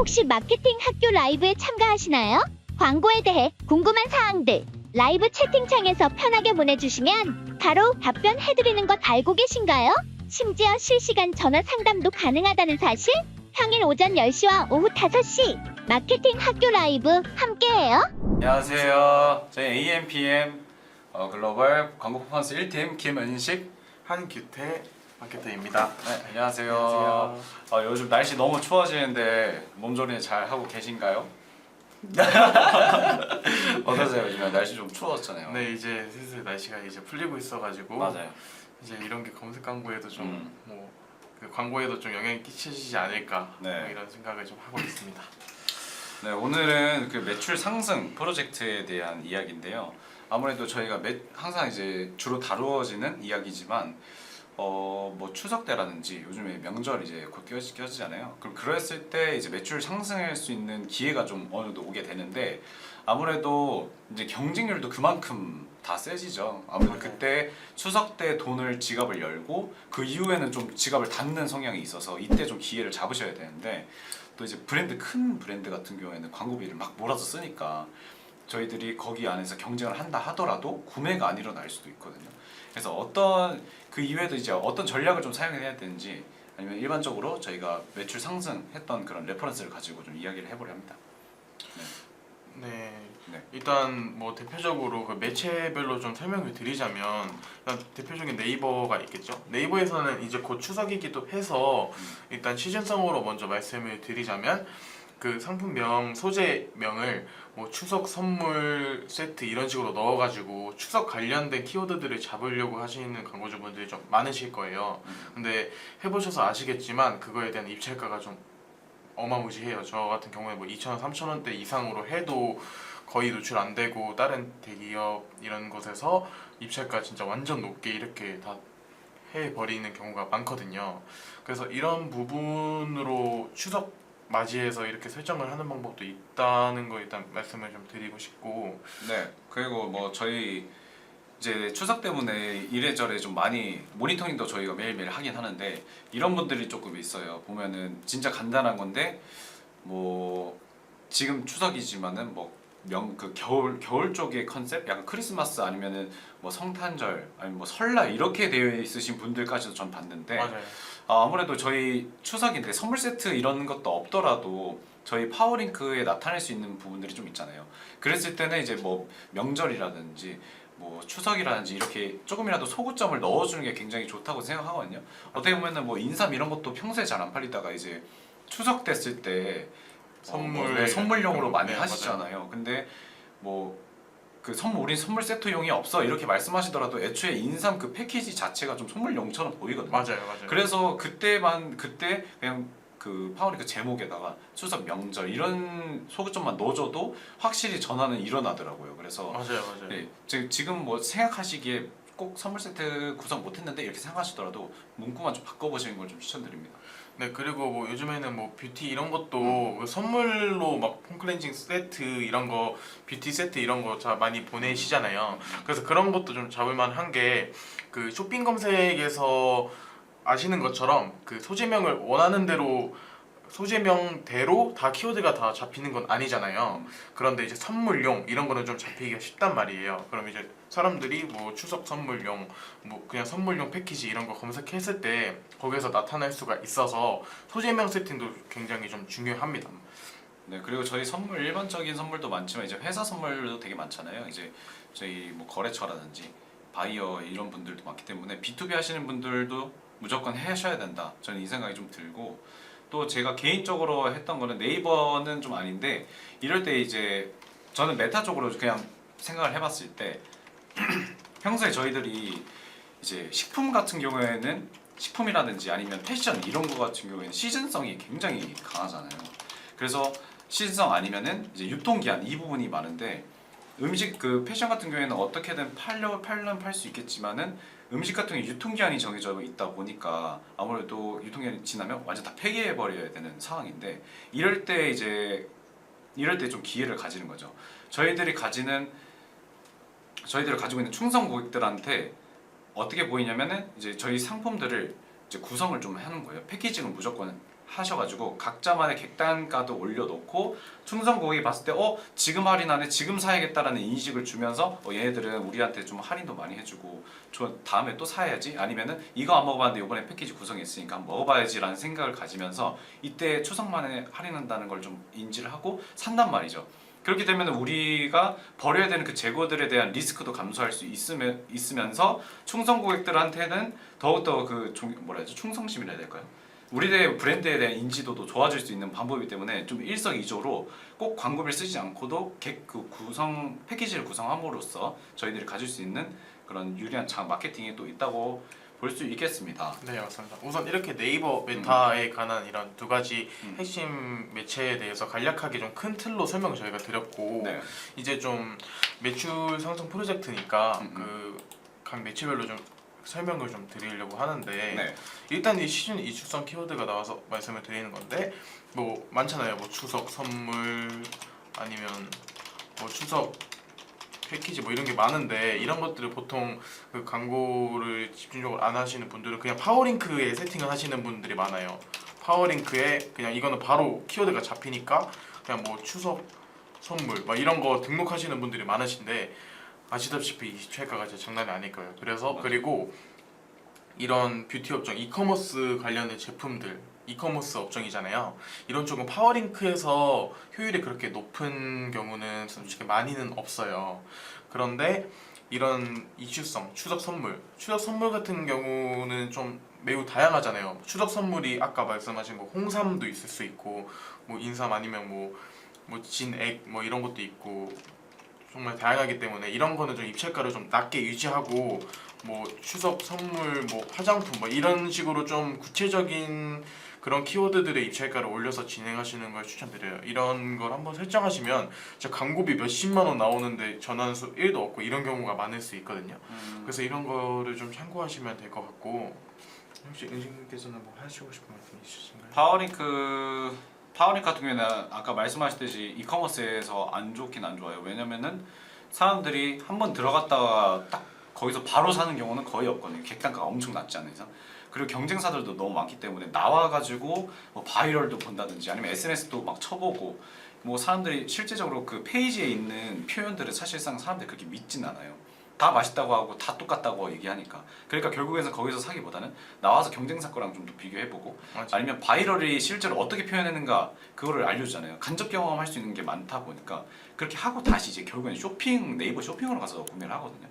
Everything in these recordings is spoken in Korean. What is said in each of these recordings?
혹시 마케팅 학교 라이브에 참가하시나요? 광고에 대해 궁금한 사항들 라이브 채팅창에서 편하게 보내주시면 바로 답변해드리는 것 알고 계신가요? 심지어 실시간 전화 상담도 가능하다는 사실? 평일 오전 10시와 오후 5시 마케팅 학교 라이브 함께해요. 안녕하세요. 저희 AMPM 글로벌 광고 퍼포먼스 1팀 김은식, 한규태 마케터입니다. 네, 안녕하세요. 요즘 날씨 너무 추워지는데 몸조리 잘 하고 계신가요? 어떠세요? 요즘 날씨 좀 추워졌잖아요. 네, 이제 슬슬 날씨가 이제 풀리고 있어가지고 맞아요. 이제 이런 게 검색 광고에도 좀 그 광고에도 좀 영향이 끼치지 않을까 네. 뭐 이런 생각을 좀 하고 있습니다. 네, 오늘은 그 매출 상승 프로젝트에 대한 이야기인데요. 아무래도 저희가 항상 이제 주로 다루어지는 이야기지만 뭐 추석 때라든지 요즘에 명절 이제 곧 껴지잖아요. 그럼 그랬을 때 이제 매출 상승할 수 있는 기회가 좀 어느 정도 오게 되는데 아무래도 이제 경쟁률도 그만큼 다 세지죠. 아무래도 그때 추석 때 돈을 지갑을 열고 그 이후에는 좀 지갑을 닫는 성향이 있어서 이때 좀 기회를 잡으셔야 되는데 또 이제 큰 브랜드 같은 경우에는 광고비를 막 몰아서 쓰니까 저희들이 거기 안에서 경쟁을 한다 하더라도 구매가 안 일어날 수도 있거든요. 그래서 그 이후에도 이제 어떤 전략을 좀 사용해야 되는지 아니면 일반적으로 저희가 매출 상승했던 그런 레퍼런스를 가지고 좀 이야기를 해보려 합니다. 네. 네. 일단 뭐 대표적으로 그 매체별로 좀 설명을 드리자면 일단 대표적인 네이버가 있겠죠. 네이버에서는 이제 곧 추석이기도 해서 일단 시즌성으로 먼저 말씀을 드리자면 그 상품명, 소재명을 뭐 추석 선물 세트 이런 식으로 넣어가지고 추석 관련된 키워드들을 잡으려고 하시는 광고주분들이 좀 많으실 거예요. 근데 해보셔서 아시겠지만 그거에 대한 입찰가가 좀 어마무시해요. 저 같은 경우에 뭐 2,000원, 3,000원대 이상으로 해도 거의 노출 안 되고 다른 대기업 이런 곳에서 입찰가 진짜 완전 높게 이렇게 다 해버리는 경우가 많거든요. 그래서 이런 부분으로 추석 맞이해서 이렇게 설정을 하는 방법도 있다는 거 일단 말씀을 좀 드리고 싶고. 네. 그리고 뭐 저희 이제 추석 때문에 이래저래 좀 많이 모니터링도 저희가 매일매일 하긴 하는데 이런 분들이 조금 있어요. 보면은 진짜 간단한 건데 뭐 지금 추석이지만은 뭐 그 겨울 쪽의 컨셉 약간 크리스마스 아니면은 뭐 성탄절 아니면 뭐 설날 이렇게 되어 있으신 분들까지도 전 봤는데 맞아요. 아무래도 저희 추석인데 선물 세트 이런 것도 없더라도 저희 파워링크에 나타낼 수 있는 부분들이 좀 있잖아요. 그랬을 때는 이제 뭐 명절이라든지 뭐 추석이라든지 이렇게 조금이라도 소구점을 넣어주는 게 굉장히 좋다고 생각하거든요. 어떻게 보면은 뭐 인삼 이런 것도 평소에 잘 안 팔리다가 이제 추석 됐을 때 선물용으로 많이 네, 하시잖아요. 근데 뭐 그 우린 선물 세트용이 없어 이렇게 말씀하시더라도 애초에 인삼 그 패키지 자체가 좀 선물용처럼 보이거든요. 맞아요. 그래서 그때 그냥 그 파워링크 제목에다가 추석 명절 이런 소구점만 넣어줘도 확실히 전환은 일어나더라고요. 그래서 맞아요. 네, 지금 뭐 생각하시기에 꼭 선물 세트 구성 못했는데 이렇게 생각하시더라도 문구만 좀 바꿔보시는 걸 좀 추천드립니다. 네, 그리고 뭐 요즘에는 뭐 뷰티 이런 것도 그 선물로 막 폼클렌징 세트 이런 거, 뷰티 세트 이런 거 많이 보내시잖아요. 그래서 그런 것도 좀 잡을만 한 게 그 쇼핑 검색에서 아시는 것처럼 그 소재명대로 다 키워드가 다 잡히는 건 아니잖아요. 그런데 이제 선물용 이런 거는 좀 잡히기가 쉽단 말이에요. 그럼 이제 사람들이 뭐 추석 선물용, 뭐 그냥 선물용 패키지 이런 거 검색했을 때 거기에서 나타날 수가 있어서 소재명 세팅도 굉장히 좀 중요합니다. 네, 그리고 저희 선물 일반적인 선물도 많지만 이제 회사 선물도 되게 많잖아요. 이제 저희 뭐 거래처라든지 바이어 이런 분들도 많기 때문에 B2B 하시는 분들도 무조건 하셔야 된다. 저는 이 생각이 좀 들고 또 제가 개인적으로 했던 거는 네이버는 좀 아닌데 이럴 때 이제 저는 메타 쪽으로 그냥 생각을 해봤을 때 평소에 저희들이 이제 식품 같은 경우에는 식품이라든지 아니면 패션 이런 거 같은 경우에는 시즌성이 굉장히 강하잖아요. 그래서 시즌성 아니면은 이제 유통기한 이 부분이 많은데 음식 그 패션 같은 경우에는 어떻게든 팔면 팔 수 있겠지만은 음식 같은 게 유통기한이 정해져 있다 보니까 아무래도 유통기한이 지나면 완전 다 폐기해 버려야 되는 상황인데 이럴 때 좀 기회를 가지는 거죠. 저희들이 가지고 있는 충성 고객들한테 어떻게 보이냐면은 이제 저희 상품들을 이제 구성을 좀 하는 거예요. 패키징은 무조건 하셔가지고 각자만의 객단가도 올려놓고 충성 고객이 봤을 때 지금 할인하네 지금 사야겠다라는 인식을 주면서 얘네들은 우리한테 좀 할인도 많이 해주고 다음에 또 사야지 아니면은 이거 안 먹어봤는데 이번에 패키지 구성했으니까 한번 먹어봐야지라는 생각을 가지면서 이때 추석만에 할인한다는 걸 좀 인지를 하고 산단 말이죠. 그렇게 되면 우리가 버려야 되는 그 재고들에 대한 리스크도 감소할 수 있으면서 충성 고객들한테는 더욱더 그 뭐라 해야죠? 충성심이라 해야 될까요? 우리의 브랜드에 대한 인지도도 좋아질 수 있는 방법이기 때문에 좀 일석이조로 꼭 광고비를 쓰지 않고도 그 패키지를 구성함으로써 저희들이 가질 수 있는 그런 유리한 마케팅이 또 있다고 볼 수 있겠습니다. 네, 맞습니다. 우선 이렇게 네이버 메타에 관한 이런 두 가지 핵심 매체에 대해서 간략하게 좀 큰 틀로 설명을 저희가 드렸고 네. 이제 좀 매출 상승 프로젝트니까 그 각 매체별로 좀 설명을 좀 드리려고 하는데 네. 일단 이 시즌 이축성 키워드가 나와서 말씀을 드리는 건데 뭐 많잖아요. 뭐 추석 선물 아니면 뭐 추석 패키지 뭐 이런 게 많은데 이런 것들을 보통 그 광고를 집중적으로 안 하시는 분들은 그냥 파워링크에 세팅을 하시는 분들이 많아요. 파워링크에 그냥 이거는 바로 키워드가 잡히니까 그냥 뭐 추석 선물 막 이런 거 등록하시는 분들이 많으신데 아시다시피 이 최가가 진짜 장난이 아닐 거예요. 그래서 그리고 이런 뷰티 업종, 이커머스 관련된 제품들, 이커머스 업종이잖아요. 이런 쪽은 파워링크에서 효율이 그렇게 높은 경우는 솔직히 많이는 없어요. 그런데 이런 이슈성, 추석 선물 같은 경우는 좀 매우 다양하잖아요. 추석 선물이 아까 말씀하신 뭐 홍삼도 있을 수 있고, 뭐 인삼 아니면 뭐 진액 뭐 이런 것도 있고. 정말 다양하기 때문에 이런 거는 좀 입찰가를 좀 낮게 유지하고 뭐 추석 선물 뭐 화장품 뭐 이런 식으로 좀 구체적인 그런 키워드들의 입찰가를 올려서 진행하시는 걸 추천드려요. 이런 걸 한번 설정하시면 진짜 광고비 몇십만 원 나오는데 전환수 1도 없고 이런 경우가 많을 수 있거든요. 그래서 이런 거를 좀 참고하시면 될 것 같고 혹시 은신님께서는 뭐 하시고 싶은 말씀 있으신가요? 파워링크 같은 경우에는 아까 말씀하셨듯이 이커머스에서 안 좋긴 안 좋아요. 왜냐면은 사람들이 한번 들어갔다가 딱 거기서 바로 사는 경우는 거의 없거든요. 객단가가 엄청 낮지 않은 이상. 그리고 경쟁사들도 너무 많기 때문에 나와가지고 뭐 바이럴도 본다든지 아니면 SNS도 막 쳐보고 뭐 사람들이 실제적으로 그 페이지에 있는 표현들을 사실상 사람들이 그렇게 믿진 않아요. 다 맛있다고 하고 다 똑같다고 얘기하니까. 그러니까 결국에는 거기서 사기보다는 나와서 경쟁사 거랑 좀 더 비교해보고 아니면 바이럴이 실제로 어떻게 표현했는가 그거를 알려주잖아요. 간접 경험할 수 있는 게 많다 보니까 그렇게 하고 다시 이제 결국엔 네이버 쇼핑으로 가서 구매를 하거든요.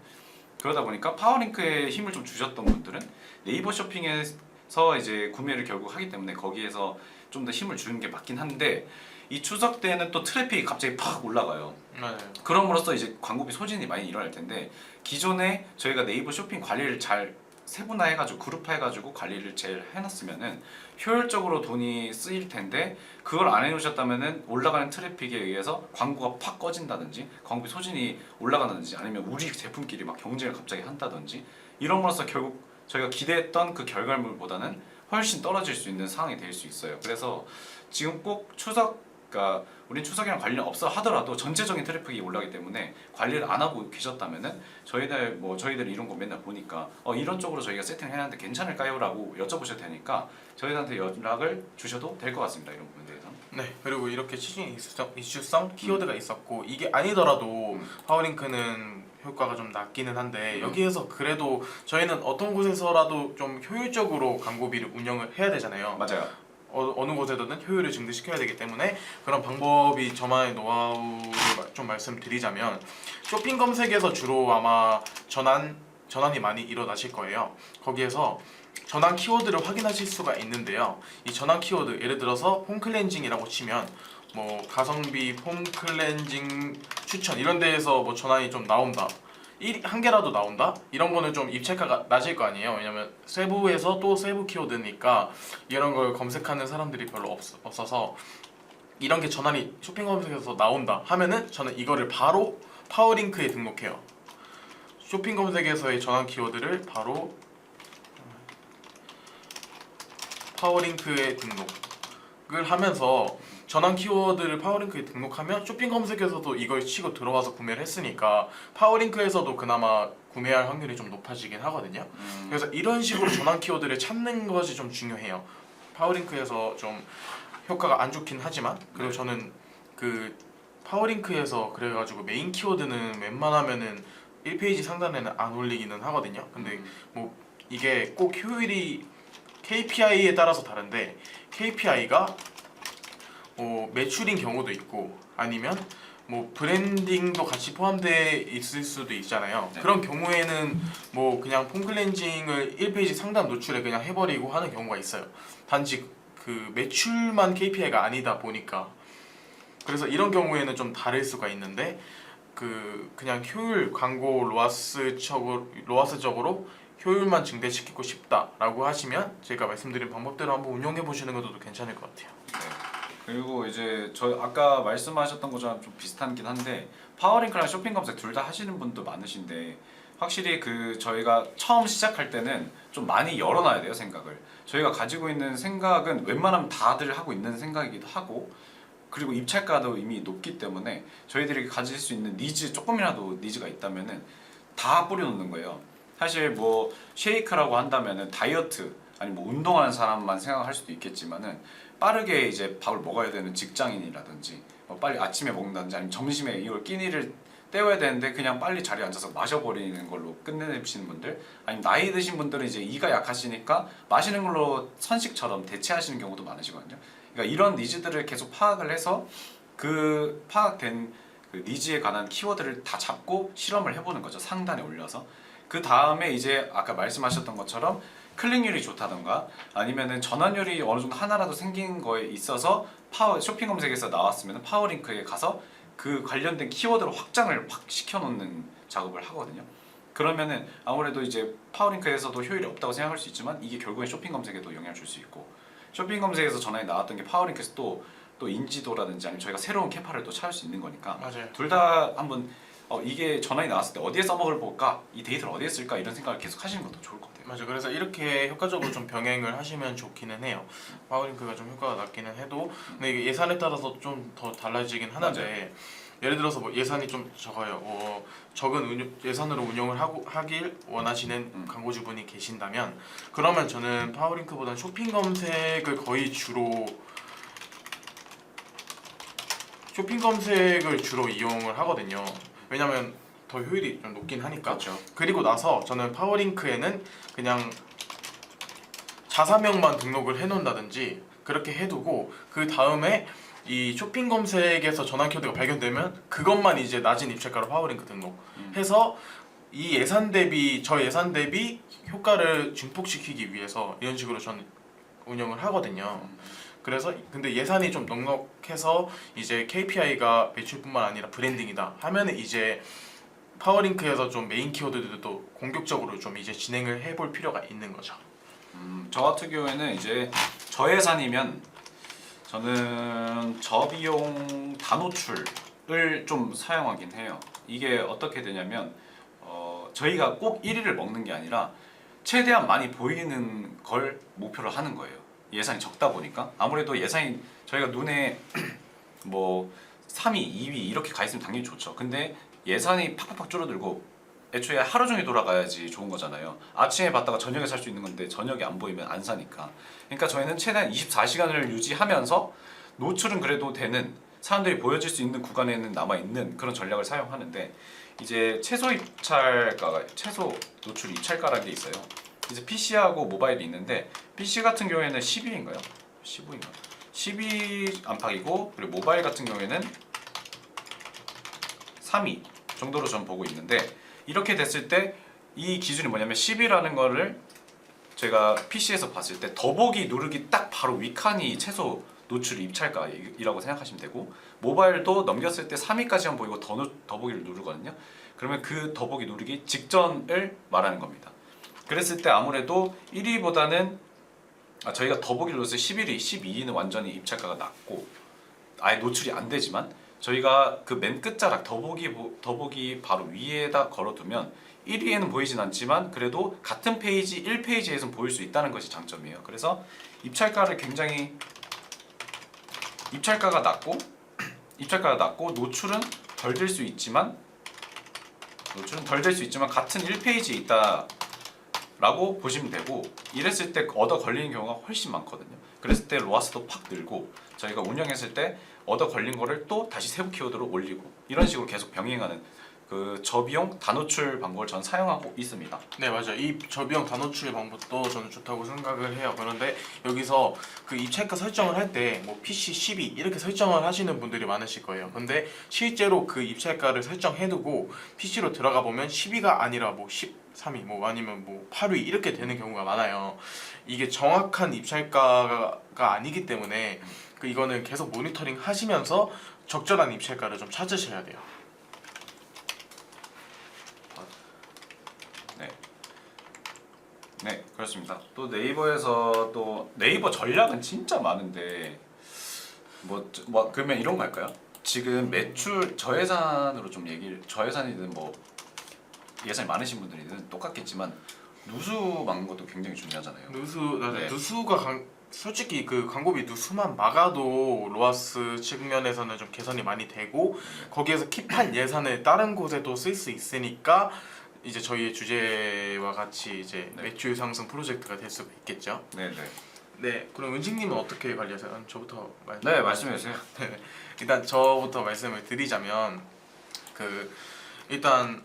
그러다 보니까 파워링크에 힘을 좀 주셨던 분들은 네이버 쇼핑에서 이제 구매를 결국 하기 때문에 거기에서 좀 더 힘을 주는 게 맞긴 한데 이 추석 때는 또 트래픽이 갑자기 팍 올라가요. 맞아요. 그럼으로써 이제 광고비 소진이 많이 일어날 텐데 기존에 저희가 네이버 쇼핑 관리를 잘 세분화해가지고 그룹화해가지고 관리를 잘 해놨으면은 효율적으로 돈이 쓰일 텐데 그걸 안 해놓으셨다면은 올라가는 트래픽에 의해서 광고가 팍 꺼진다든지 광고비 소진이 올라간다든지 아니면 우리 제품끼리 막 경쟁을 갑자기 한다든지 이럼으로써 결국 저희가 기대했던 그 결과물보다는 훨씬 떨어질 수 있는 상황이 될 수 있어요. 그래서 지금 꼭 그러니까 우린 추석이랑 관련 없어 하더라도 전체적인 트래픽이 올라가기 때문에 관리를 안 하고 계셨다면은 저희들 이런 거 맨날 보니까 이런 쪽으로 저희가 세팅을 해놨는데 괜찮을까요?라고 여쭤보셔도 되니까 저희한테 연락을 주셔도 될 것 같습니다. 이런 부분에 대해서. 네, 그리고 이렇게 시즌 이슈성 키워드가 있었고 이게 아니더라도 파워링크는 효과가 좀 낮기는 한데 여기에서 그래도 저희는 어떤 곳에서라도 좀 효율적으로 광고비를 운영을 해야 되잖아요. 맞아요. 어느 곳에서든 효율을 증대시켜야 되기 때문에 그런 방법이 저만의 노하우를 좀 말씀드리자면 쇼핑 검색에서 주로 아마 전환이 많이 일어나실 거예요. 거기에서 전환 키워드를 확인하실 수가 있는데요. 이 전환 키워드 예를 들어서 폼 클렌징이라고 치면 뭐 가성비 폼 클렌징 추천 이런 데에서 뭐 전환이 좀 나온다. 한 개라도 나온다? 이런 거는 좀 입찰가가 낮을 거 아니에요. 왜냐면 세부에서 또 세부 키워드니까 이런 걸 검색하는 사람들이 별로 없어서 이런 게 전환이 쇼핑 검색에서 나온다 하면은 저는 이거를 바로 파워링크에 등록해요. 쇼핑 검색에서의 전환 키워드를 바로 파워링크에 등록을 하면서 전환 키워드를 파워링크에 등록하면 쇼핑 검색에서도 이걸 치고 들어와서 구매를 했으니까 파워링크에서도 그나마 구매할 확률이 좀 높아지긴 하거든요. 그래서 이런 식으로 전환 키워드를 찾는 것이 좀 중요해요. 파워링크에서 좀 효과가 안 좋긴 하지만 그리고 저는 그 파워링크에서 그래가지고 메인 키워드는 웬만하면은 1페이지 상단에는 안 올리기는 하거든요. 근데 뭐 이게 꼭 효율이 KPI에 따라서 다른데 KPI가 매출인 경우도 있고 아니면 뭐 브랜딩도 같이 포함되어 있을 수도 있잖아요. 네. 그런 경우에는 뭐 그냥 폼 클렌징을 1페이지 상단 노출에 그냥 해버리고 하는 경우가 있어요. 단지 그 매출만 KPI가 아니다 보니까. 그래서 이런 경우에는 좀 다를 수가 있는데 그냥 효율 광고 로아스적으로 효율만 증대시키고 싶다라고 하시면 제가 말씀드린 방법대로 한번 운영해 보시는 것도 괜찮을 것 같아요. 그리고 이제 저 아까 말씀하셨던 것처럼 좀 비슷하긴 한데 파워링크랑 쇼핑 검색 둘 다 하시는 분도 많으신데 확실히 그 저희가 처음 시작할 때는 좀 많이 열어놔야 돼요, 생각을. 저희가 가지고 있는 생각은 웬만하면 다들 하고 있는 생각이기도 하고 그리고 입찰가도 이미 높기 때문에 저희들이 가질 수 있는 니즈, 조금이라도 니즈가 있다면은 다 뿌려놓는 거예요. 사실 뭐 쉐이크라고 한다면은 다이어트 아니 뭐 운동하는 사람만 생각할 수도 있겠지만은 빠르게 이제 밥을 먹어야 되는 직장인이라든지 빨리 아침에 먹는다든지 아니면 점심에 이걸 끼니를 때워야 되는데 그냥 빨리 자리에 앉아서 마셔버리는 걸로 끝내시는 분들 아니면 나이 드신 분들은 이제 이가 약하시니까 마시는 걸로 선식처럼 대체하시는 경우도 많으시거든요. 그러니까 이런 니즈들을 계속 파악을 해서 그 파악된 그 니즈에 관한 키워드를 다 잡고 실험을 해보는 거죠. 상단에 올려서. 그 다음에 이제 아까 말씀하셨던 것처럼 클릭률이 좋다던가 아니면은 전환율이 어느 정도 하나라도 생긴 거에 있어서 쇼핑 검색에서 나왔으면 파워링크에 가서 그 관련된 키워드로 확장을 확 시켜놓는 작업을 하거든요. 그러면은 아무래도 이제 파워링크에서도 효율이 없다고 생각할 수 있지만 이게 결국엔 쇼핑 검색에도 영향을 줄 수 있고 쇼핑 검색에서 전환이 나왔던 게 파워링크에서 또 인지도라든지 아니면 저희가 새로운 캐파를 또 찾을 수 있는 거니까 맞아요. 둘 다 한번 이게 전환이 나왔을 때 어디에 써먹을 볼까? 이 데이터를 어디에 쓸까? 이런 생각을 계속 하시는 것도 좋을 것 같아요. 맞아요. 그래서 이렇게 효과적으로 좀 병행을 하시면 좋기는 해요. 파워링크가 좀 효과가 낮기는 해도 근데 이게 예산에 따라서 좀 더 달라지긴 하는데 맞아요. 예를 들어서 뭐 예산이 좀 적어요. 적은 예산으로 운영을 하길 원하시는 광고주분이 계신다면 그러면 저는 파워링크보다는 쇼핑 검색을 거의 쇼핑 검색을 주로 이용을 하거든요. 왜냐면 더 효율이 좀 높긴 하니까. 그렇죠. 그리고 나서 저는 파워링크에는 그냥 자사명만 등록을 해놓는다든지 그렇게 해두고 그 다음에 이 쇼핑 검색에서 전환 키워드가 발견되면 그것만 이제 낮은 입찰가로 파워링크 등록해서 이 저 예산 대비 효과를 증폭시키기 위해서 이런 식으로 저는 운영을 하거든요. 그래서 근데 예산이 좀 넉넉해서 이제 KPI가 매출뿐만 아니라 브랜딩이다 하면은 이제 파워링크에서 좀 메인 키워드들도 공격적으로 좀 이제 진행을 해볼 필요가 있는 거죠. 저 같은 경우에는 이제 저예산이면 저는 저비용 다노출을 좀 사용하긴 해요. 이게 어떻게 되냐면 저희가 꼭 1위를 먹는 게 아니라 최대한 많이 보이는 걸 목표로 하는 거예요. 예산이 적다 보니까 아무래도 예산이 저희가 눈에 뭐 3위, 2위 이렇게 가 있으면 당연히 좋죠. 근데 예산이 팍팍팍 줄어들고 애초에 하루 종일 돌아가야지 좋은 거잖아요. 아침에 봤다가 저녁에 살 수 있는 건데 저녁에 안 보이면 안 사니까. 그러니까 저희는 최대한 24시간을 유지하면서 노출은 그래도 되는 사람들이 보여질 수 있는 구간에는 남아있는 그런 전략을 사용하는데 이제 최소 노출 입찰가라는 게 있어요. 이제 PC하고 모바일이 있는데 PC 같은 경우에는 10위인가요? 15인가? 12 안팎이고 그리고 모바일 같은 경우에는 3위 정도로 전 보고 있는데 이렇게 됐을 때 이 기준이 뭐냐면 10위라는 거를 제가 PC에서 봤을 때 더보기 누르기 딱 바로 윗칸이 최소 노출 입찰가이라고 생각하시면 되고 모바일도 넘겼을 때 3위까지만 보이고 더보기를 누르거든요. 그러면 그 더보기 누르기 직전을 말하는 겁니다. 그랬을 때 아무래도 1위보다는 저희가 더보기를 눌렀을 때 11위, 12위는 완전히 입찰가가 낮고 아예 노출이 안 되지만 저희가 그 맨 끝자락 더보기 바로 위에다 걸어두면 1위에는 보이진 않지만 그래도 같은 페이지 1페이지에서는 보일 수 있다는 것이 장점이에요. 그래서 입찰가가 낮고 노출은 덜 될 수 있지만 같은 1페이지에 있다 라고 보시면 되고, 이랬을 때 얻어 걸리는 경우가 훨씬 많거든요. 그랬을 때 로아스도 팍 늘고, 저희가 운영했을 때 얻어 걸린 거를 또 다시 세부 키워드로 올리고, 이런 식으로 계속 병행하는 그 저비용 다노출 방법을 전 사용하고 있습니다. 네, 맞아요. 이 저비용 단호출 방법도 저는 좋다고 생각을 해요. 그런데 여기서 그 입찰가 설정을 할 때 뭐 PC 12 이렇게 설정을 하시는 분들이 많으실 거예요. 근데 실제로 그 입찰가를 설정해두고 PC로 들어가 보면 12가 아니라 뭐 13위 뭐 아니면 뭐 8위 이렇게 되는 경우가 많아요. 이게 정확한 입찰가가 아니기 때문에 그 이거는 계속 모니터링 하시면서 적절한 입찰가를 좀 찾으셔야 돼요. 네, 그렇습니다. 또 네이버에서 또 네이버 전략은 진짜 많은데 뭐 그러면 이런 거 할까요? 지금 매출 저예산으로 좀 얘기를, 저예산이든 뭐 예산이 많으신 분들이든 똑같겠지만 누수 막는 것도 굉장히 중요하잖아요. 네. 누수가 솔직히 그 광고비 누수만 막아도 로아스 측면에서는 좀 개선이 많이 되고 거기에서 킵한 예산을 다른 곳에도 쓸 수 있으니까 이제 저희의 주제와 같이 이제 네. 매출 상승 프로젝트가 될 수가 있겠죠. 네, 네. 네, 그럼 은식님은 어떻게 관리하세요? 저부터 네, 말씀해 주세요. 네, 일단 저부터 말씀을 드리자면 그 일단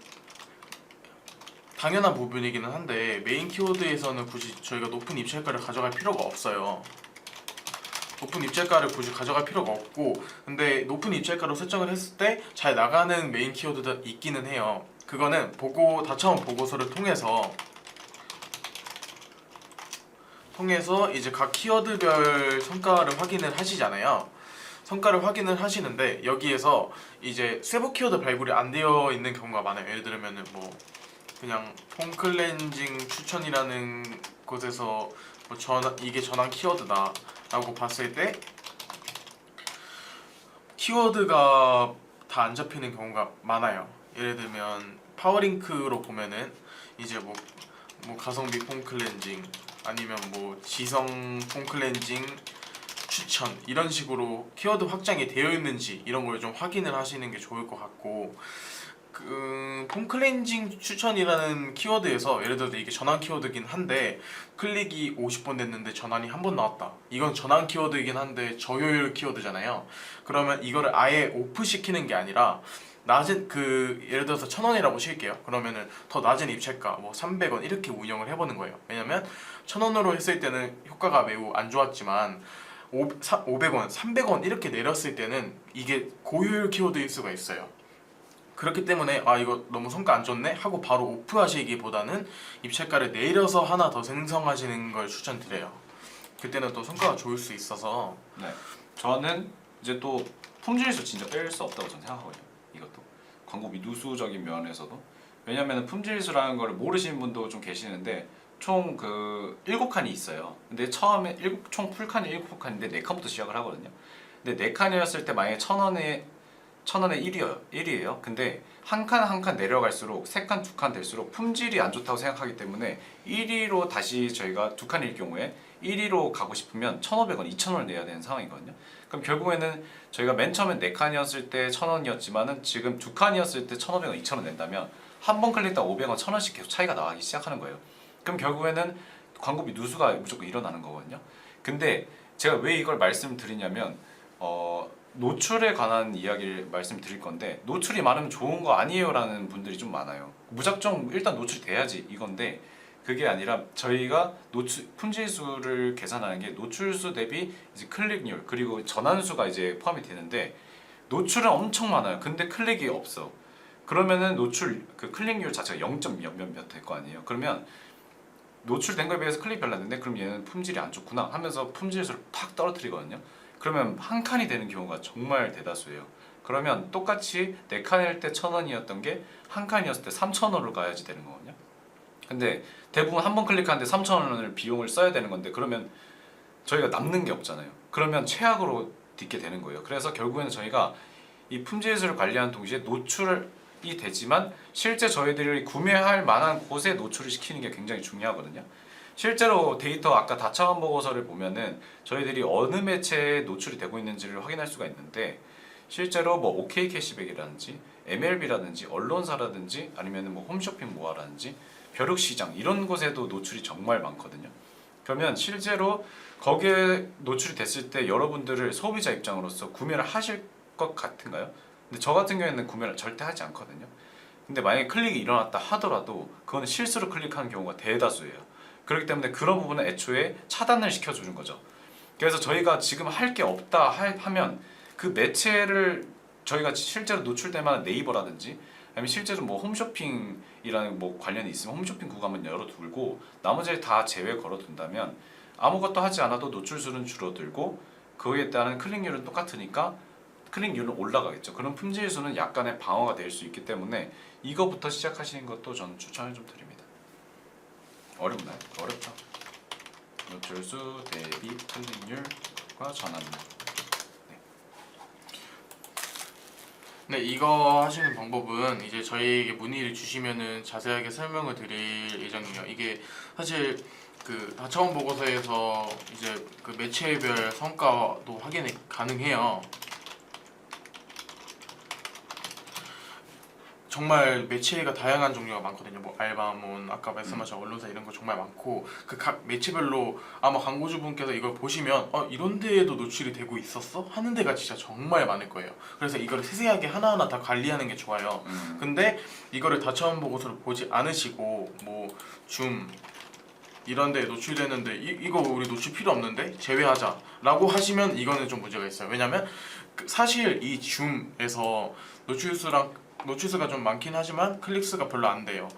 당연한 부분이기는 한데 메인 키워드에서는 굳이 저희가 높은 입찰가를 가져갈 필요가 없어요. 높은 입찰가를 굳이 가져갈 필요가 없고, 근데 높은 입찰가로 설정을 했을 때 잘 나가는 메인 키워드도 있기는 해요. 그거는 다차원 보고서를 통해서 이제 각 키워드별 성과를 확인을 하시잖아요. 성과를 확인을 하시는데 여기에서 이제 세부 키워드 발굴이 안 되어 있는 경우가 많아요. 예를 들면은 뭐 그냥 폼 클렌징 추천이라는 곳에서 뭐 이게 전환 키워드다 라고 봤을 때 키워드가 다 안 잡히는 경우가 많아요. 예를 들면 파워링크로 보면은 이제 뭐 가성비 폼 클렌징 아니면 뭐 지성 폼 클렌징 추천 이런 식으로 키워드 확장이 되어 있는지 이런 걸 좀 확인을 하시는 게 좋을 것 같고, 그 폼 클렌징 추천이라는 키워드에서 예를 들어 이게 전환 키워드긴 한데 클릭이 50번 됐는데 전환이 한 번 나왔다. 이건 전환 키워드이긴 한데 저효율 키워드잖아요. 그러면 이거를 아예 오프 시키는 게 아니라 낮은 예를 들어서 1,000원이라고 칠게요. 그러면은 더 낮은 입찰가 뭐 300원 이렇게 운영을 해보는 거예요. 왜냐면 1,000원으로 했을 때는 효과가 매우 안 좋았지만 500원, 300원 이렇게 내렸을 때는 이게 고효율 키워드일 수가 있어요. 그렇기 때문에 이거 너무 성과 안 좋네 하고 바로 오프하시기보다는 입찰가를 내려서 하나 더 생성하시는 걸 추천드려요. 그때는 또 성과가 좋을 수 있어서. 네, 저는 이제 또 품질에서 진짜 뺄 수 없다고 저는 생각하거든요. 이것도 광고비 누수적인 면에서도, 왜냐하면 품질수라는 걸 모르시는 분도 좀 계시는데 총 그 7칸이 있어요. 근데 처음에 총 풀칸이 7칸인데 4칸부터 시작을 하거든요. 근데 4칸이었을 때 만약에 1,000원에 1이에요. 근데 한 칸 한 칸 내려갈수록 3칸 2칸 될수록 품질이 안 좋다고 생각하기 때문에 1위로 다시 저희가 2칸일 경우에 1위로 가고 싶으면 1,500원, 2,000원을 내야 되는 상황이거든요. 그럼 결국에는 저희가 맨 처음에 4칸이었을 때 1,000원이었지만은 지금 2칸이었을 때 1,500원, 2,000원 낸다면 한 번 클릭당 500원, 1,000원씩 계속 차이가 나기 시작하는 거예요. 그럼 결국에는 광고비 누수가 무조건 일어나는 거거든요. 근데 제가 왜 이걸 말씀드리냐면 노출에 관한 이야기를 말씀드릴 건데, 노출이 많으면 좋은 거 아니에요 라는 분들이 좀 많아요. 무작정 일단 노출이 돼야지 이건데, 그게 아니라 저희가 품질수를 계산하는 게 노출수 대비 이제 클릭률 그리고 전환수가 이제 포함이 되는데, 노출은 엄청 많아요. 근데 클릭이 없어. 그러면은 그 클릭률 자체가 0점 몇몇 될 거 아니에요. 그러면 노출된 거에 비해서 클릭 별로 안 되는데 그럼 얘는 품질이 안 좋구나 하면서 품질수를 탁 떨어뜨리거든요. 그러면 한 칸이 되는 경우가 정말 대다수예요. 그러면 똑같이 4칸일 때 1,000원이었던 게 한 칸이었을 때 3,000원으로 가야지 되는 거거든요. 근데 대부분 한 번 클릭하는데 3,000원을 비용을 써야 되는 건데, 그러면 저희가 남는 게 없잖아요. 그러면 최악으로 딛게 되는 거예요. 그래서 결국에는 저희가 이 품질수를 관리하는 동시에 노출이 되지만 실제 저희들이 구매할 만한 곳에 노출을 시키는 게 굉장히 중요하거든요. 실제로 데이터 아까 다차원 보고서를 보면은 저희들이 어느 매체에 노출이 되고 있는지를 확인할 수가 있는데, 실제로 뭐 OK 캐시백이라든지 MLB라든지 언론사라든지 아니면 뭐 홈쇼핑 모아라든지 벼룩시장 이런 곳에도 노출이 정말 많거든요. 그러면 실제로 거기에 노출이 됐을 때 여러분들을 소비자 입장으로서 구매를 하실 것 같은가요? 근데 저 같은 경우에는 구매를 절대 하지 않거든요. 근데 만약에 클릭이 일어났다 하더라도 그거는 실수로 클릭하는 경우가 대다수예요. 그렇기 때문에 그런 부분은 애초에 차단을 시켜주는 거죠. 그래서 저희가 지금 할 게 없다 하면 그 매체를 저희가 실제로 노출될 만한 네이버라든지 아니면 실제로 뭐 홈쇼핑이라는 뭐 관련이 있으면 홈쇼핑 구간만 열어두고 나머지를 다 제외 걸어둔다면 아무것도 하지 않아도 노출수는 줄어들고 그에 따른 클릭률은 똑같으니까 클릭률은 올라가겠죠. 그런 품질수는 약간의 방어가 될 수 있기 때문에 이거부터 시작하시는 것도 저는 추천을 좀 드립니다. 어렵나요? 어렵죠. 노출수 대비 클릭률과 전환율. 네, 이거 하시는 방법은 이제 저희에게 문의를 주시면은 자세하게 설명을 드릴 예정이에요. 이게 사실 그 다차원 보고서에서 이제 그 매체별 성과도 확인이 가능해요. 정말 매체가 다양한 종류가 많거든요. 뭐 알바몬, 아까 말씀하신 언론사 이런 거 정말 많고 그 각 매체별로 아마 광고주분께서 이걸 보시면 이런 데에도 노출이 되고 있었어? 하는 데가 진짜 정말 많을 거예요. 그래서 이거를 세세하게 하나하나 다 관리하는 게 좋아요. 근데 이거를 다차원 보고서를 보지 않으시고 뭐 줌 이런 데에 노출되는데 이거 우리 노출 필요 없는데 제외하자 라고 하시면 이거는 좀 문제가 있어요. 왜냐면 사실 이 줌에서 노출수가 좀 많긴 하지만 클릭수가 별로 안 돼요.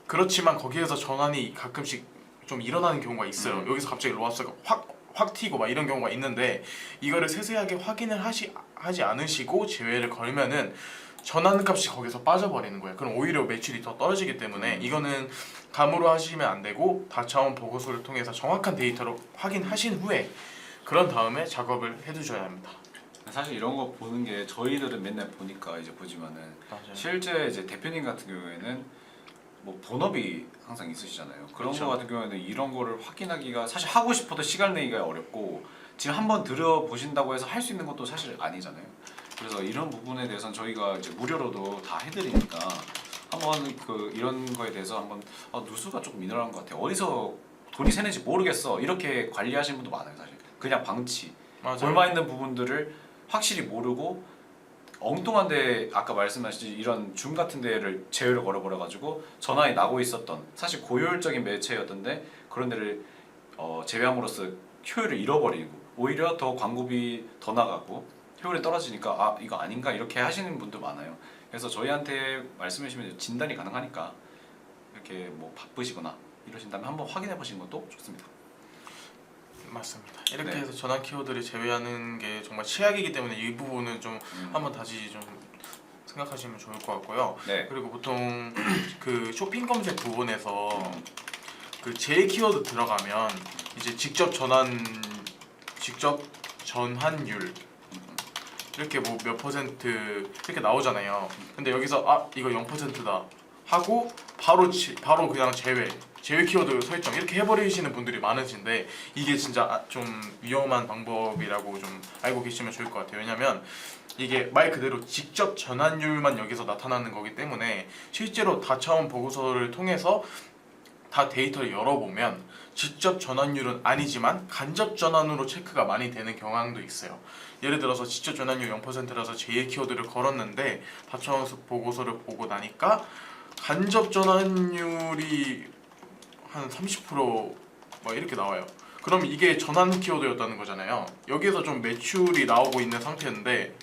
그렇지만 거기에서 전환이 가끔씩 좀 일어나는 경우가 있어요. 여기서 갑자기 로아스가 확 튀고 막 이런 경우가 있는데 이거를 세세하게 확인을 하지 않으시고 제외를 걸면은 전환 값이 거기서 빠져버리는 거예요. 그럼 오히려 매출이 더 떨어지기 때문에 이거는 감으로 하시면 안 되고 다차원 보고서를 통해서 정확한 데이터로 확인하신 후에 그런 다음에 작업을 해두셔야 합니다. 사실 이런 거 보는 게 저희들은 맨날 보니까 이제 보지만은 맞아요. 실제 이제 대표님 같은 경우에는 뭐 본업이 항상 있으시잖아요. 그런 그쵸. 거 같은 경우에는 이런 거를 확인하기가 사실 하고 싶어도 시간 내기가 어렵고 지금 한번 들어보신다고 해서 할 수 있는 것도 사실 아니잖아요. 그래서 이런 부분에 대해서는 저희가 이제 무료로도 다 해드리니까 한번 그 이런 거에 대해서 한번 누수가 조금 미nor한 것 같아요. 어디서 돈이 새는지 모르겠어 이렇게 관리하시는 분도 많아요. 사실 그냥 방치 맞아요. 골마 있는 부분들을 확실히 모르고 엉뚱한데 아까 말씀하신 이런 줌 같은 데를 제외를 걸어버려가지고 전환이 나고 있었던 사실 고효율적인 매체였던데 그런 데를 제외함으로써 효율을 잃어버리고 오히려 더 광고비 더 나가고 효율이 떨어지니까 이거 아닌가 이렇게 하시는 분도 많아요. 그래서 저희한테 말씀해 주시면 진단이 가능하니까 이렇게 뭐 바쁘시거나 이러신다면 한번 확인해 보시는 것도 좋습니다. 맞습니다. 이렇게 네. 해서 전환 키워드를 제외하는 게 정말 최악이기 때문에 이 부분은 좀 한번 다시 좀 생각하시면 좋을 것 같고요. 네. 그리고 보통 그 쇼핑 검색 부분에서 그 제 키워드 들어가면 이제 직접 전환율 이렇게 뭐 몇 퍼센트 이렇게 나오잖아요. 근데 여기서 이거 0%다 하고 바로 그냥 제외 키워드 설정 이렇게 해버리시는 분들이 많으신데 이게 진짜 좀 위험한 방법이라고 좀 알고 계시면 좋을 것 같아요. 왜냐면 이게 말 그대로 직접 전환율만 여기서 나타나는 거기 때문에 실제로 다차원 보고서를 통해서 다 데이터를 열어보면 직접 전환율은 아니지만 간접 전환으로 체크가 많이 되는 경향도 있어요. 예를 들어서 직접 전환율 0%라서 제2 키워드를 걸었는데 다차원 보고서를 보고 나니까 간접 전환율이 한 30%막 이렇게 나와요. 그럼 이게 전환 키워드였다는 거잖아요. 여기서 좀 매출이 나오고 있는 상태인데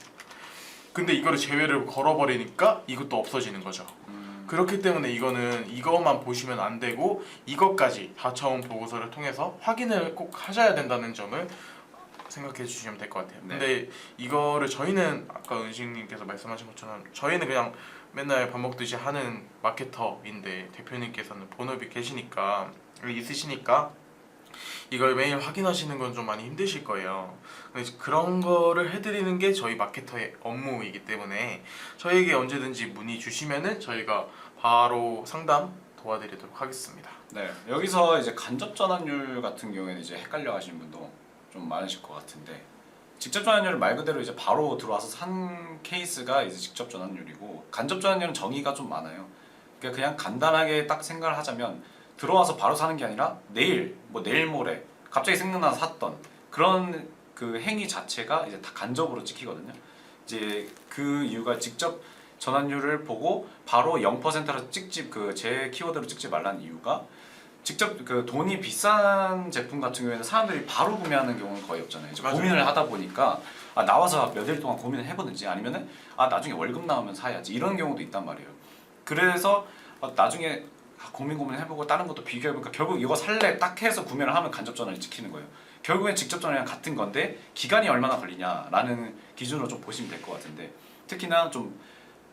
근데 이거를 제외를 걸어버리니까 이것도 없어지는 거죠. 그렇기 때문에 이것만 보시면 안 되고 이것까지 다차원 보고서를 통해서 확인을 꼭 하셔야 된다는 점을 생각해 주시면 될 것 같아요. 네. 근데 이거를 저희는 아까 은식님께서 말씀하신 것처럼 저희는 그냥 맨날 밥 먹듯이 하는 마케터인데 대표님께서는 본업이 있으시니까 이걸 매일 확인하시는 건 좀 많이 힘드실 거예요. 근데 그런 거를 해드리는 게 저희 마케터의 업무이기 때문에 저희에게 언제든지 문의 주시면은 저희가 바로 상담 도와드리도록 하겠습니다. 네, 여기서 이제 간접 전환율 같은 경우에는 이제 헷갈려 하시는 분도 좀 많으실 것 같은데 직접 전환율은 말 그대로 이제 바로 들어와서 산 케이스가 이제 직접 전환율이고 간접 전환율은 정의가 좀 많아요. 그러니까 그냥 간단하게 딱 생각을 하자면 들어와서 바로 사는 게 아니라 내일 뭐 내일 모레 갑자기 생각나서 샀던 그런 그 행위 자체가 이제 다 간접으로 찍히거든요. 이제 그 이유가 직접 전환율을 보고 바로 0%로 찍지 그 제 키워드로 찍지 말라는 이유가 직접 그 돈이 비싼 제품 같은 경우에는 사람들이 바로 구매하는 경우는 거의 없잖아요. 이제 맞아요. 고민을 하다 보니까 아, 나와서 몇 일 동안 고민을 해보든지 아니면은 아 나중에 월급 나오면 사야지 이런 경우도 있단 말이에요. 그래서 나중에 고민을 해보고 다른 것도 비교해보니까 결국 이거 살래 딱 해서 구매를 하면 간접 전환이 찍히는 거예요. 결국엔 직접 전환이랑 같은 건데 기간이 얼마나 걸리냐라는 기준으로 좀 보시면 될 것 같은데 특히나 좀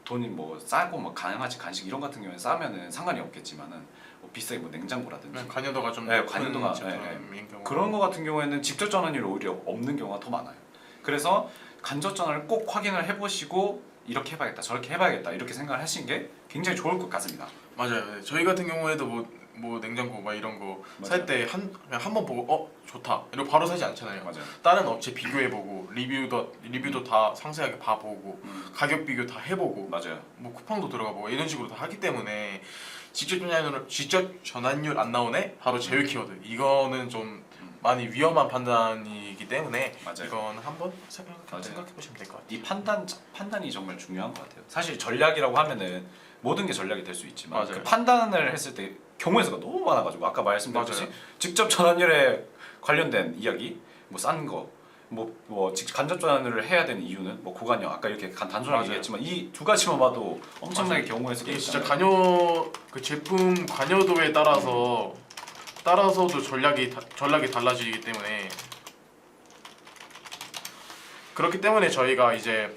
돈이 뭐 싸고 뭐 가능하지 간식 이런 같은 경우에 싸면은 상관이 없겠지만은 뭐 비싸게 뭐 냉장고라든지 관여도가 좀 네, 높은 관여도가, 제품인 경우 그런 거 같은 경우에는 직접 전환율이 오히려 없는 경우가 더 많아요. 그래서 간접 전환을 꼭 확인을 해보시고 이렇게 해봐야겠다 저렇게 해봐야겠다 이렇게 생각을 하시는 게 굉장히 좋을 것 같습니다. 맞아요. 네. 저희 같은 경우에도 뭐 냉장고 막 이런 거 살 때 그냥 한 번 보고 좋다 이러고 바로 사지 않잖아요. 맞아요. 다른 업체 비교해보고 리뷰도 다 상세하게 봐보고 가격 비교 다 해보고 맞아요. 뭐 쿠팡도 들어가보고 이런 식으로 다 하기 때문에 직접 전환율 안 나오네 바로 제휴 키워드 이거는 좀 많이 위험한 판단이기 때문에 맞아요. 이건 한번 맞아요. 생각해 보시면 될 것 같아요. 이 판단이 정말 중요한 것 같아요. 사실 전략이라고 하면은 모든 게 전략이 될 수 있지만 맞아요. 그 판단을 했을 때 경우의 수가 너무 많아가지고 아까 말씀드렸듯이 맞아요. 직접 전환율에 관련된 이야기, 뭐 싼 거, 뭐 직접 간접 전환을 해야 되는 이유는 뭐 고관여 아까 이렇게 단순하게 맞아요. 얘기했지만 이 두 가지만 봐도 엄청나게 경우의 수가 이게 진짜 있잖아요. 그 제품 관여도에 따라서도 전략이 달라지기 때문에 그렇기 때문에 저희가 이제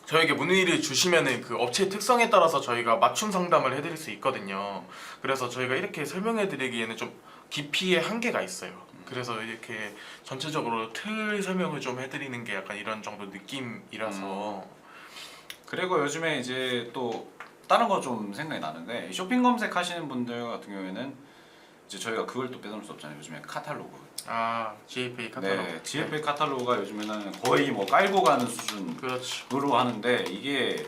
저에게 문의를 주시면은 그 업체 특성에 따라서 저희가 맞춤 상담을 해드릴 수 있거든요. 그래서 저희가 이렇게 설명해드리기에는 좀 깊이의 한계가 있어요. 그래서 이렇게 전체적으로 틀 설명을 좀 해드리는 게 약간 이런 정도 느낌이라서 그리고 요즘에 이제 또 다른 거 좀 생각이 나는데 쇼핑 검색하시는 분들 같은 경우에는 이제 저희가 그걸 또 빼놓을 수 없잖아요. 요즘에 카탈로그. GFA 카탈로그. 네, GFA 카탈로그가 요즘에는 거의 뭐 깔고 가는 수준으로 그렇죠. 하는데 이게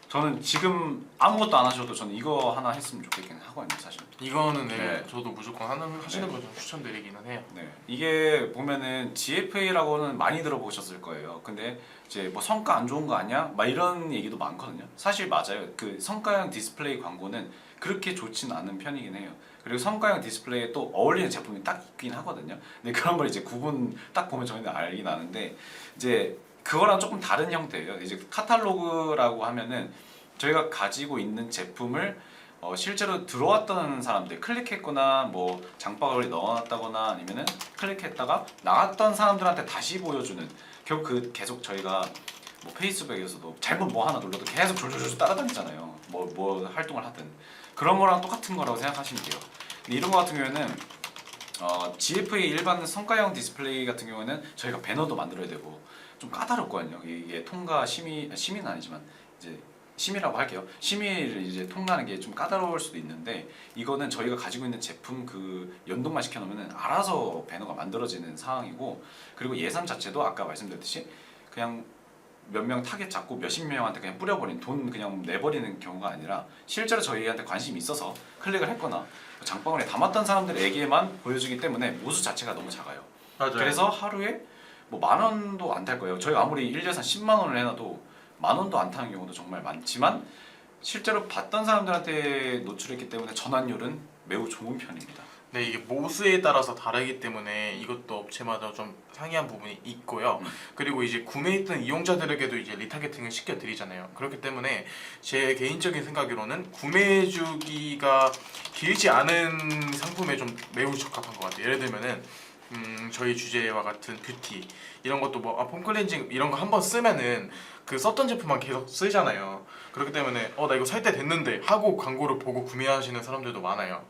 저는 지금 아무것도 안 하셔도 저는 이거 하나 했으면 좋겠긴 하거든요, 사실. 이거는 네. 저도 무조건 하시는 거 좀 추천드리기는 해요. 네, 이게 보면은 GFA라고는 많이 들어보셨을 거예요. 근데 이제 뭐 성과 안 좋은 거 아니야? 막 이런 얘기도 많거든요. 사실 맞아요. 그 성과형 디스플레이 광고는 그렇게 좋진 않은 편이긴 해요. 그리고 성과형 디스플레이에 또 어울리는 제품이 딱 있긴 하거든요. 근데 그런 걸 이제 구분 딱 보면 저희는 알긴 아는데 이제 그거랑 조금 다른 형태예요. 이제 카탈로그라고 하면은 저희가 가지고 있는 제품을 실제로 들어왔던 사람들 클릭했거나 뭐 장바구니에 넣어놨다거나 아니면은 클릭했다가 나갔던 사람들한테 다시 보여주는 결국 그 계속 저희가 뭐 페이스북에서도 잘못 뭐 하나 눌러도 계속 졸졸졸 따라다니잖아요. 뭐 활동을 하든 그런 거랑 똑같은 거라고 생각하시면 돼요. 근데 이런 거 같은 경우에는 GFA 일반 성과형 디스플레이 같은 경우에는 저희가 배너도 만들어야 되고 좀 까다롭거든요. 이게 통과 심의는 아니지만 이제 심의라고 할게요. 심의를 이제 통과하는 게 좀 까다로울 수도 있는데 이거는 저희가 가지고 있는 제품 그 연동만 시켜놓으면 알아서 배너가 만들어지는 상황이고 그리고 예산 자체도 아까 말씀드렸듯이 그냥 몇 명 타겟 잡고 몇십 명한테 그냥 뿌려버린 돈 그냥 내버리는 경우가 아니라 실제로 저희한테 관심이 있어서 클릭을 했거나 장바구니에 담았던 사람들에게만 보여주기 때문에 모수 자체가 너무 작아요. 맞아요. 그래서 하루에 뭐 10,000원도 안 탈 거예요. 저희가 아무리 일 예산 10만 원을 해놔도 10,000원도 안 타는 경우도 정말 많지만 실제로 봤던 사람들한테 노출했기 때문에 전환율은 매우 좋은 편입니다. 네, 이게 모수에 따라서 다르기 때문에 이것도 업체마다 좀 상이한 부분이 있고요. 그리고 이제 구매했던 이용자들에게도 이제 리타겟팅을 시켜드리잖아요. 그렇기 때문에 제 개인적인 생각으로는 구매해주기가 길지 않은 상품에 좀 매우 적합한 것 같아요. 예를 들면은 저희 주제와 같은 뷰티 이런 것도 뭐 폼 클렌징 이런 거 한번 쓰면은 그 썼던 제품만 계속 쓰잖아요. 그렇기 때문에 나 이거 살 때 됐는데 하고 광고를 보고 구매하시는 사람들도 많아요.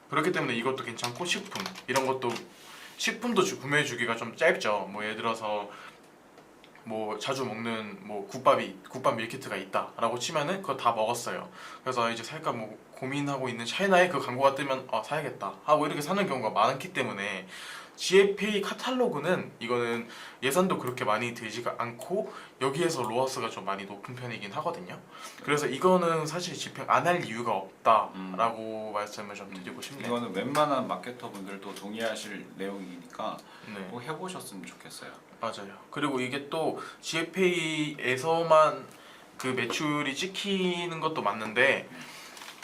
그렇기 때문에 이것도 괜찮고 식품 이런 것도 식품도 구매해 주기가 좀 짧죠. 뭐 예를 들어서 뭐 자주 먹는 뭐 국밥 밀키트가 있다라고 치면은 그거 다 먹었어요. 그래서 이제 살까 뭐 고민하고 있는 찰나에 그 광고가 뜨면 사야겠다 하고 이렇게 사는 경우가 많기 때문에 GFA 카탈로그는 이거는 예산도 그렇게 많이 들지가 않고 여기에서 로아스가 좀 많이 높은 편이긴 하거든요. 그래서 이거는 사실 집행 안 할 이유가 없다라고 말씀을 좀 드리고 싶네요. 이거는 웬만한 마케터 분들도 동의하실 내용이니까 네. 꼭 해보셨으면 좋겠어요. 맞아요. 그리고 이게 또 GFA에서만 그 매출이 찍히는 것도 맞는데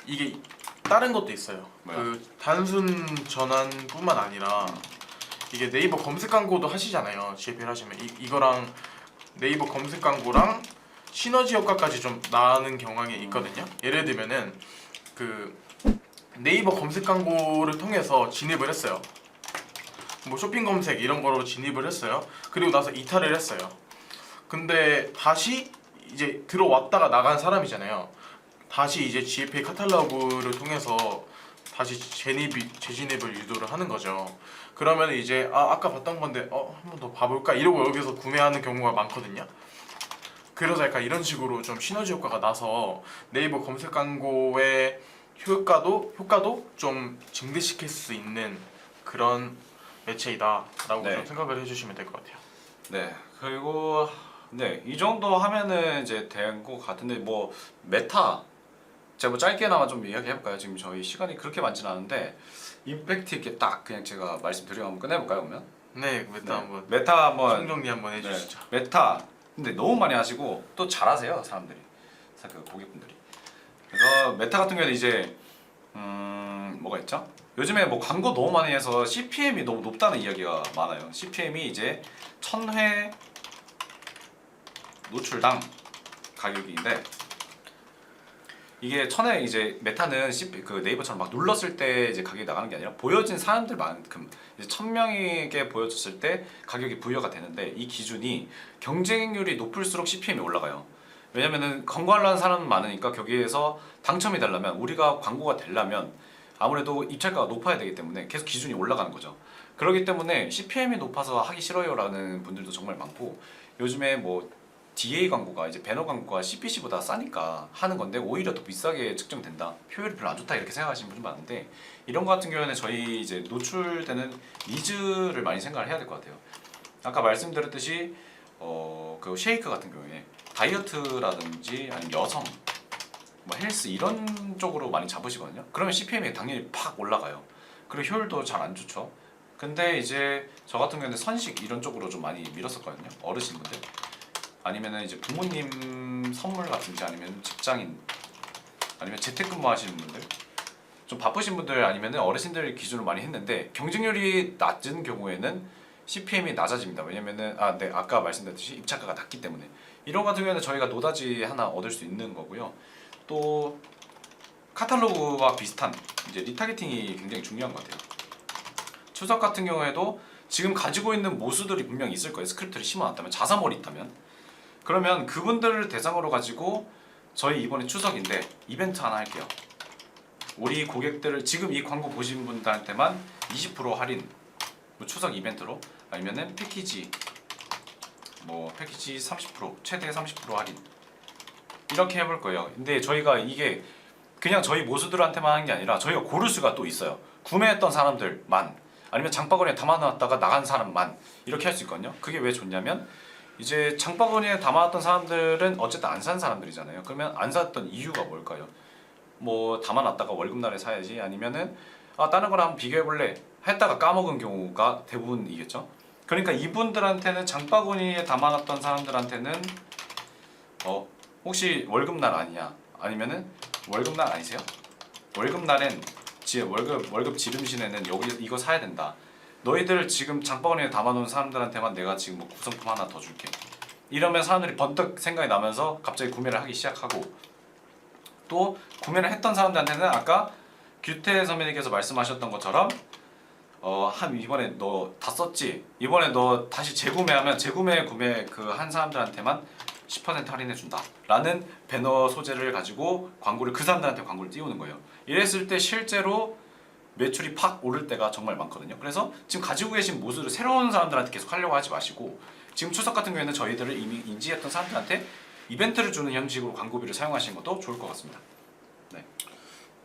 이게 다른 것도 있어요. 뭐야? 그 단순 전환뿐만 아니라 이게 네이버 검색 광고도 하시잖아요. GFA를 하시면 이거랑 네이버 검색 광고랑 시너지 효과까지 좀 나는 경향이 있거든요. 예를 들면은 그 네이버 검색 광고를 통해서 진입을 했어요. 뭐 쇼핑 검색 이런 거로 진입을 했어요. 그리고 나서 이탈을 했어요. 근데 다시 이제 들어왔다가 나간 사람이잖아요. 다시 이제 GFA 카탈로그를 통해서 다시 재진입을 유도를 하는 거죠. 그러면 이제 아까 봤던 건데 한 번 더 봐볼까 이러고 여기서 구매하는 경우가 많거든요. 그래서 약간 이런 식으로 좀 시너지 효과가 나서 네이버 검색 광고의 효과도 좀 증대시킬 수 있는 그런 매체이다라고 네. 좀 생각을 해주시면 될 것 같아요. 네, 그리고 네, 이 정도 하면은 이제 된 것 같은데 뭐 메타 제가 뭐 짧게나마 좀 이야기해볼까요? 지금 저희 시간이 그렇게 많진 않은데 임팩트 있게 딱 그냥 제가 말씀드리고 한번 끝내볼까요? 그러면 네, 메타 네. 한번 메타 한번 총정리 한번 해주시죠. 네, 메타 근데 너무 많이 하시고 또 잘하세요 사람들이 그 고객분들이. 그래서 메타 같은 경우는 이제 뭐가 있죠? 요즘에 뭐 광고 너무 많이 해서 CPM이 너무 높다는 이야기가 많아요. CPM이 이제 1000회 노출당 가격인데 이게 1000회 이제 메타는 그 네이버처럼 막 눌렀을 때 이제 가격이 나가는 게 아니라 보여진 사람들만큼 이제 1000명에게 보여줬을 때 가격이 부여가 되는데 이 기준이 경쟁률이 높을수록 CPM이 올라가요. 왜냐면은 광고하려는 사람은 많으니까 거기에서 당첨이 되려면 우리가 광고가 되려면 아무래도 입찰가가 높아야 되기 때문에 계속 기준이 올라가는 거죠. 그렇기 때문에 CPM이 높아서 하기 싫어요라는 분들도 정말 많고 요즘에 뭐 DA 광고가 이제 배너 광고가 CPC보다 싸니까 하는 건데 오히려 더 비싸게 측정된다. 효율이 별로 안 좋다 이렇게 생각하시는 분이 많은데 이런 거 같은 경우에는 저희 이제 노출되는 니즈를 많이 생각을 해야 될 것 같아요. 아까 말씀드렸듯이 그 쉐이크 같은 경우에 다이어트라든지 아니면 여성 뭐 헬스 이런 쪽으로 많이 잡으시거든요. 그러면 CPM이 당연히 팍 올라가요. 그리고 효율도 잘 안 좋죠. 근데 이제 저 같은 경우는 선식 이런 쪽으로 좀 많이 밀었었거든요. 어르신분들 아니면은 이제 부모님 선물 같은지 아니면 직장인 아니면 재택근무 하시는 분들 좀 바쁘신 분들 아니면은 어르신들 기준으로 많이 했는데 경쟁률이 낮은 경우에는 CPM이 낮아집니다. 왜냐면은 네, 아까 말씀드렸듯이 입찰가가 낮기 때문에 이런 같은 경우에는 저희가 노다지 하나 얻을 수 있는 거고요. 또 카탈로그와 비슷한 이제 리타겟팅이 굉장히 중요한 것 같아요. 추석 같은 경우에도 지금 가지고 있는 모수들이 분명히 있을 거예요. 스크립트를 심어놨다면 자사몰이 있다면 그러면 그분들을 대상으로 가지고 저희 이번에 추석인데 이벤트 하나 할게요. 우리 고객들을 지금 이 광고 보신 분들한테만 20% 할인 뭐 추석 이벤트로 아니면은 패키지 30% 최대 30% 할인 이렇게 해볼 거예요. 근데 저희가 이게 그냥 저희 모수들한테만 하는 게 아니라 저희가 고를 수가 또 있어요. 구매했던 사람들만 아니면 장바구니에 담아놨다가 나간 사람만 이렇게 할 수 있거든요. 그게 왜 좋냐면 이제 장바구니에 담아놨던 사람들은 어쨌든 안 산 사람들이잖아요. 그러면 안 샀던 이유가 뭘까요? 뭐 담아놨다가 월급날에 사야지 아니면은 다른 거랑 한번 비교해볼래 했다가 까먹은 경우가 대부분이겠죠. 그러니까 이분들한테는 장바구니에 담아놨던 사람들한테는 혹시 월급날 아니냐 아니면은 월급날 아니세요? 월급날엔 월급 지름신에는 여기 이거 사야 된다. 너희들 지금 장바구니에 담아놓은 사람들한테만 내가 지금 뭐 구성품 하나 더 줄게. 이러면 사람들이 번뜩 생각이 나면서 갑자기 구매를 하기 시작하고 또 구매를 했던 사람들한테는 아까 규태 선배님께서 말씀하셨던 것처럼 이번에 너 다 썼지? 이번에 너 다시 재구매하면 구매 그 한 사람들한테만 10% 할인해 준다 라는 배너 소재를 가지고 그 사람들한테 광고를 띄우는 거예요. 이랬을 때 실제로 매출이 팍 오를 때가 정말 많거든요. 그래서 지금 가지고 계신 모수를 새로운 사람들한테 계속 하려고 하지 마시고 지금 추석 같은 경우에는 저희들을 이미 인지했던 사람들한테 이벤트를 주는 형식으로 광고비를 사용하시는 것도 좋을 것 같습니다.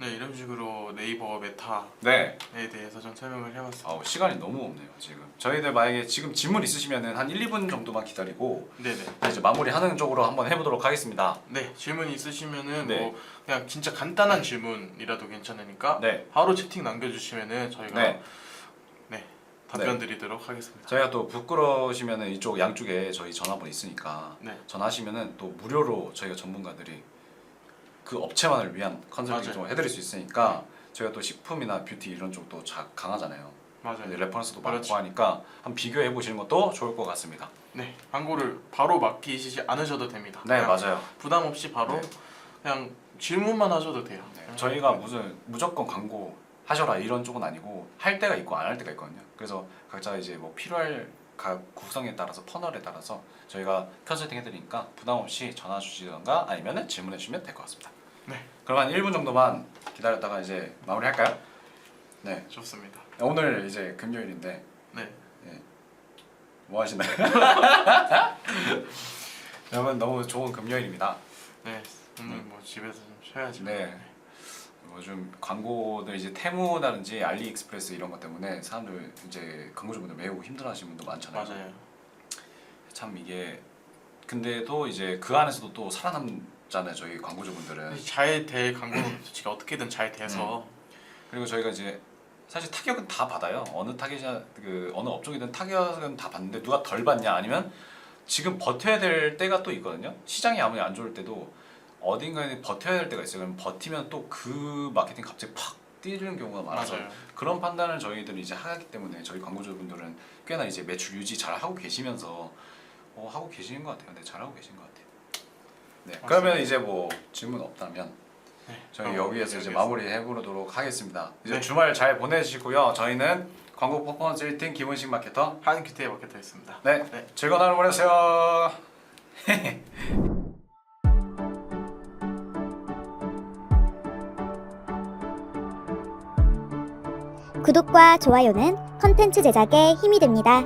네, 이런 식으로 네이버 메타에 네. 대해서 좀 설명을 해봤습니다. 시간이 너무 없네요 지금. 저희들 만약에 지금 질문 있으시면은 한 1, 2분 정도만 기다리고 네네. 이제 마무리하는 쪽으로 한번 해보도록 하겠습니다. 네, 질문 있으시면은 네. 뭐 그냥 진짜 간단한 질문이라도 괜찮으니까 네. 바로 채팅 남겨주시면은 저희가 네. 답변 드리도록 하겠습니다. 저희가 또 부끄러우시면은 이쪽 양쪽에 저희 전화번호 있으니까 네. 전화하시면은 또 무료로 저희가 전문가들이 그 업체만을 위한 컨설팅 맞아요. 좀 해드릴 수 있으니까 저희가 또 식품이나 뷰티 이런 쪽도 강하잖아요. 맞아요. 근데 레퍼런스도 그렇지. 많고 하니까 한번 비교해 보시는 것도 좋을 것 같습니다. 네, 광고를 바로 맡기시지 않으셔도 됩니다. 네, 그냥 맞아요. 부담 없이 바로 네. 그냥 질문만 하셔도 돼요. 네, 저희가 무조건 광고 하셔라 이런 쪽은 아니고 할 때가 있고 안 할 때가 있거든요. 그래서 각자 이제 뭐 필요할 각 구성에 따라서 퍼널에 따라서 저희가 컨설팅 해드리니까 부담 없이 전화 주시던가 아니면은 질문해 주시면 될 것 같습니다. 네, 그럼 한 1분 정도만 기다렸다가 이제 마무리할까요? 네. 좋습니다. 오늘 이제 금요일인데 네, 뭐 하시나요? 여러분 너무 좋은 금요일입니다. 네, 오늘 뭐 집에서 좀 쉬어야지. 네. 요즘 광고들 이제 테무라든지 알리익스프레스 이런 것 때문에 사람들 이제 광고주분들 매우 힘들어하시는 분도 많잖아요. 맞아요. 참 이게 근데도 이제 그 안에서도 또 살아남잖아요. 저희 광고주분들은. 잘 될 광고는 솔직히 어떻게든 잘 돼서 그리고 저희가 이제 사실 타격은 다 받아요. 어느 타겟이나 그 어느 업종이든 타격은 다 받는데 누가 덜 받냐 아니면 지금 버텨야 될 때가 또 있거든요. 시장이 아무리 안 좋을 때도 어딘가에 버텨야 될 때가 있어요. 그럼 버티면 또 그 마케팅 갑자기 팍 뛰는 경우가 많아서 맞아요. 그런 판단을 저희들이 이제 하기 때문에 저희 광고주분들은 꽤나 이제 매출 유지 잘 하고 계시면서 하고 계시는 것 같아요. 네, 잘 하고 계신 것 같아요. 네, 맞습니다. 그러면 이제 뭐 질문 없다면 네, 저희 그럼 여기에서 이제 여기에서. 마무리 해보도록 하겠습니다. 이제 네. 주말 잘 보내시고요. 저희는 광고 퍼포먼스 1팀 김은식 마케터. 한 큐티의 마케터였습니다. 네, 네. 즐거운 하루 보내세요. 구독과 좋아요는 컨텐츠 제작에 힘이 됩니다.